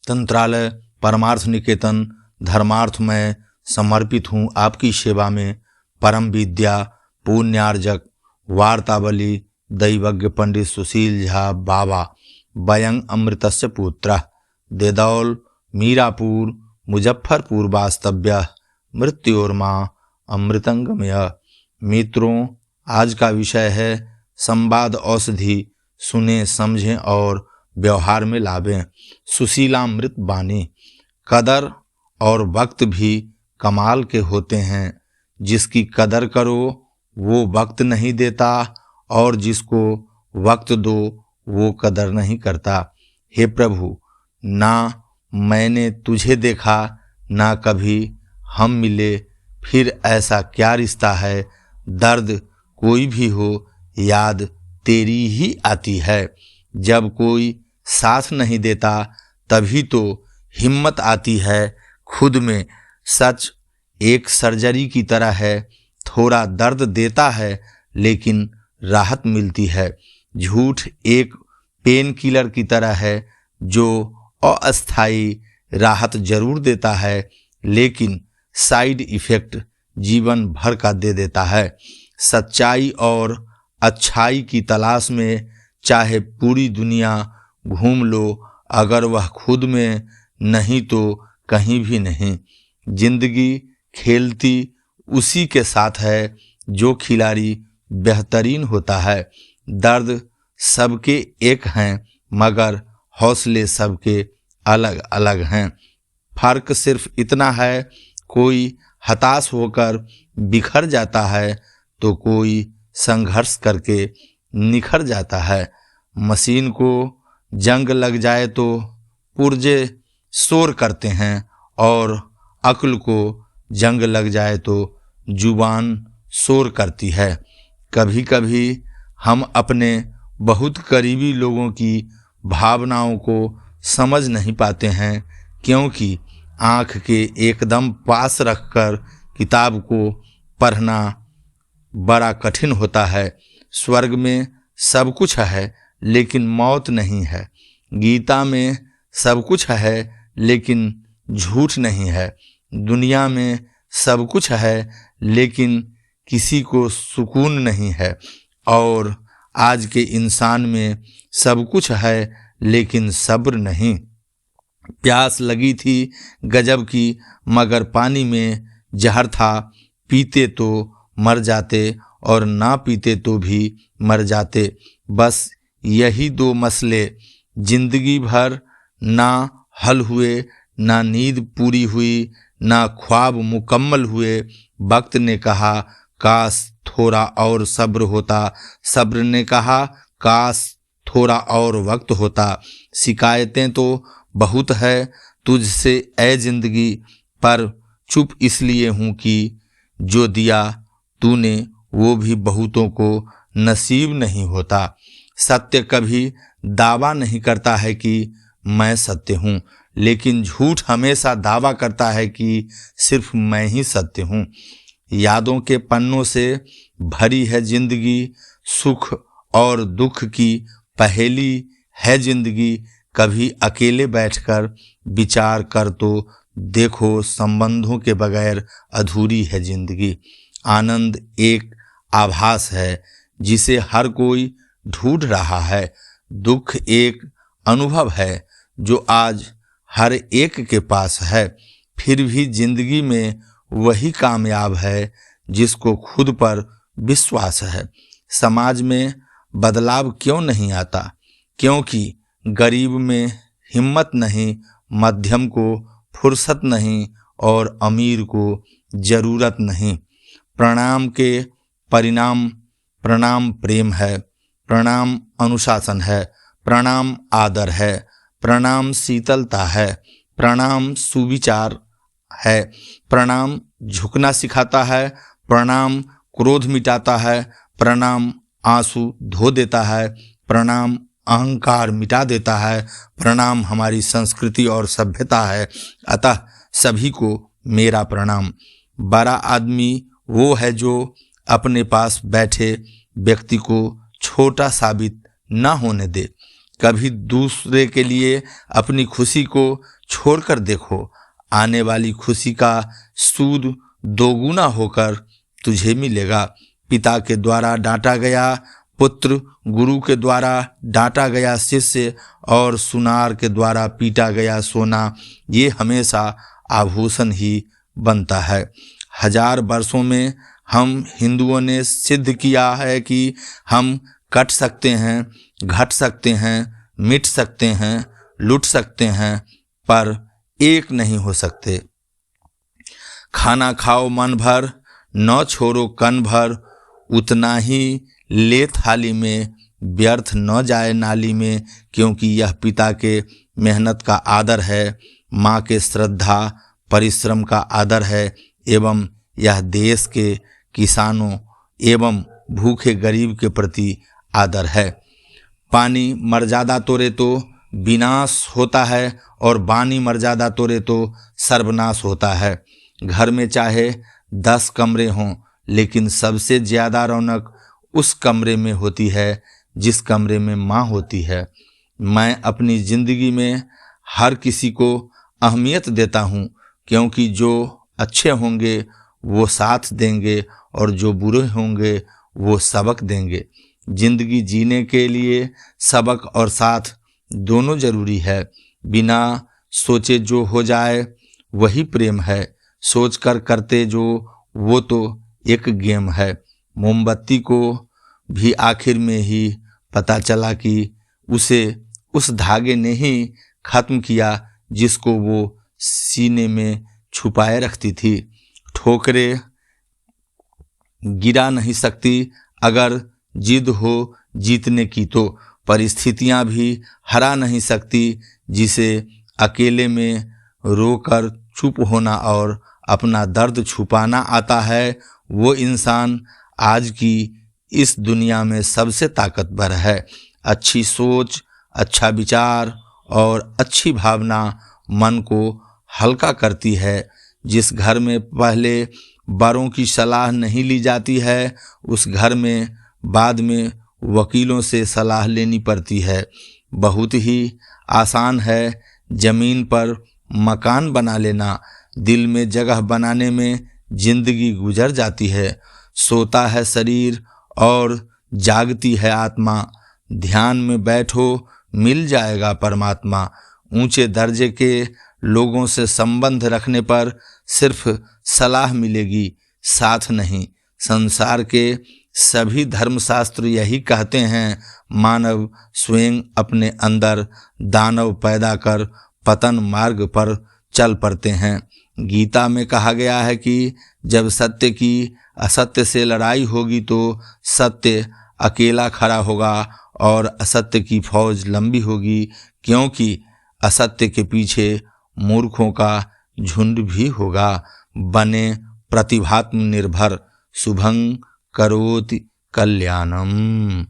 तंत्रालय परमार्थ निकेतन धर्मार्थ में समर्पित हूँ आपकी सेवा में। परम विद्या पुण्यार्जक वार्तावली दैवज्ञ पंडित सुशील झा बाबा वयं अमृतस्य पुत्रः देदौल मीरापुर मुजफ्फरपुर वास्तव्य मृत्योर्मा अमृतंगमय। मित्रों, आज का विषय है संवाद औषधि, सुने समझें और व्यवहार में लावें। सुशीलामृत वाणी। कदर और वक्त भी कमाल के होते हैं। जिसकी कदर करो वो वक्त नहीं देता और जिसको वक्त दो वो कदर नहीं करता। हे प्रभु, ना मैंने तुझे देखा ना कभी हम मिले, फिर ऐसा क्या रिश्ता है। दर्द कोई भी हो याद तेरी ही आती है। जब कोई साथ नहीं देता तभी तो हिम्मत आती है खुद में। सच एक सर्जरी की तरह है, थोड़ा दर्द देता है लेकिन राहत मिलती है। झूठ एक पेन किलर की तरह है जो अस्थायी राहत जरूर देता है लेकिन साइड इफेक्ट जीवन भर का दे देता है। सच्चाई और अच्छाई की तलाश में चाहे पूरी दुनिया घूम लो, अगर वह खुद में नहीं तो कहीं भी नहीं। जिंदगी खेलती उसी के साथ है जो खिलाड़ी बेहतरीन होता है। दर्द सबके एक हैं मगर हौसले सबके अलग अलग हैं। फर्क सिर्फ इतना है, कोई हताश होकर बिखर जाता है तो कोई संघर्ष करके निखर जाता है। मशीन को जंग लग जाए तो पुर्जे शोर करते हैं और अक्ल को जंग लग जाए तो जुबान शोर करती है। कभी कभी हम अपने बहुत करीबी लोगों की भावनाओं को समझ नहीं पाते हैं क्योंकि आँख के एकदम पास रखकर किताब को पढ़ना बड़ा कठिन होता है। स्वर्ग में सब कुछ है लेकिन मौत नहीं है। गीता में सब कुछ है लेकिन झूठ नहीं है। दुनिया में सब कुछ है लेकिन किसी को सुकून नहीं है। और आज के इंसान में सब कुछ है लेकिन सब्र नहीं। प्यास लगी थी गजब की मगर पानी में जहर था। पीते तो मर जाते और ना पीते तो भी मर जाते। बस यही दो मसले जिंदगी भर ना हल हुए, ना नींद पूरी हुई, ना ख्वाब मुकम्मल हुए। वक्त ने कहा काश थोड़ा और सब्र होता, सब्र ने कहा काश थोड़ा और वक्त होता। शिकायतें तो बहुत है तुझसे ऐ जिंदगी, पर चुप इसलिए हूँ कि जो दिया तूने वो भी बहुतों को नसीब नहीं होता। सत्य कभी दावा नहीं करता है कि मैं सत्य हूँ, लेकिन झूठ हमेशा दावा करता है कि सिर्फ मैं ही सत्य हूँ। यादों के पन्नों से भरी है जिंदगी, सुख और दुख की पहेली है जिंदगी। कभी अकेले बैठकर विचार कर तो देखो, संबंधों के बगैर अधूरी है जिंदगी। आनंद एक आभास है जिसे हर कोई ढूंढ रहा है। दुख एक अनुभव है जो आज हर एक के पास है। फिर भी जिंदगी में वही कामयाब है जिसको खुद पर विश्वास है। समाज में बदलाव क्यों नहीं आता? क्योंकि गरीब में हिम्मत नहीं, मध्यम को फुर्सत नहीं और अमीर को जरूरत नहीं। प्रणाम के परिणाम प्रणाम प्रेम है, प्रणाम अनुशासन है, प्रणाम आदर है, प्रणाम शीतलता है, प्रणाम सुविचार है, प्रणाम झुकना सिखाता है, प्रणाम क्रोध मिटाता है, प्रणाम आंसू धो देता है, प्रणाम अहंकार मिटा देता है, प्रणाम हमारी संस्कृति और सभ्यता है। अतः सभी को मेरा प्रणाम। बड़ा आदमी वो है जो अपने पास बैठे व्यक्ति को छोटा साबित न होने दे, कभी दूसरे के लिए अपनी खुशी को छोड़कर देखो, आने वाली खुशी का सूद दोगुना होकर तुझे मिलेगा। पिता के द्वारा डांटा गया पुत्र, गुरु के द्वारा डांटा गया शिष्य और सुनार के द्वारा पीटा गया सोना, ये हमेशा आभूषण ही बनता है। 1000 वर्षों में हम हिंदुओं ने सिद्ध किया है कि हम कट सकते हैं, घट सकते हैं, मिट सकते हैं, लुट सकते हैं, पर एक नहीं हो सकते। खाना खाओ मन भर, न छोड़ो कन भर, उतना ही ले थाली में, व्यर्थ न जाए नाली में, क्योंकि यह पिता के मेहनत का आदर है, माँ के श्रद्धा परिश्रम का आदर है, एवं यह देश के किसानों एवं भूखे गरीब के प्रति आदर है। पानी मर्यादा तोड़े तो विनाश होता है और बानी मर्यादा तोड़े तो सर्वनाश होता है। घर में चाहे 10 कमरे हों, लेकिन सबसे ज़्यादा रौनक उस कमरे में होती है जिस कमरे में माँ होती है। मैं अपनी ज़िंदगी में हर किसी को अहमियत देता हूँ, क्योंकि जो अच्छे होंगे वो साथ देंगे और जो बुरे होंगे वो सबक देंगे। जिंदगी जीने के लिए सबक और साथ दोनों जरूरी है। बिना सोचे जो हो जाए वही प्रेम है, सोच कर करते जो वो तो एक गेम है। मोमबत्ती को भी आखिर में ही पता चला कि उसे उस धागे ने ही खत्म किया जिसको वो सीने में छुपाए रखती थी। ठोकरें गिरा नहीं सकती अगर जिद हो जीतने की, तो परिस्थितियां भी हरा नहीं सकती। जिसे अकेले में रोकर चुप होना और अपना दर्द छुपाना आता है, वो इंसान आज की इस दुनिया में सबसे ताकतवर है। अच्छी सोच, अच्छा विचार और अच्छी भावना मन को हल्का करती है। जिस घर में पहले बड़ों की सलाह नहीं ली जाती है, उस घर में बाद में वकीलों से सलाह लेनी पड़ती है। बहुत ही आसान है जमीन पर मकान बना लेना, दिल में जगह बनाने में जिंदगी गुजर जाती है। सोता है शरीर और जागती है आत्मा, ध्यान में बैठो मिल जाएगा परमात्मा। ऊंचे दर्जे के लोगों से संबंध रखने पर सिर्फ सलाह मिलेगी, साथ नहीं। संसार के सभी धर्मशास्त्र यही कहते हैं, मानव स्वयं अपने अंदर दानव पैदा कर पतन मार्ग पर चल पड़ते हैं। गीता में कहा गया है कि जब सत्य की असत्य से लड़ाई होगी तो सत्य अकेला खड़ा होगा और असत्य की फौज लंबी होगी, क्योंकि असत्य के पीछे मूर्खों का झुंड भी होगा। बने प्रतिभात्म निर्भर, शुभं करोति कल्याणम।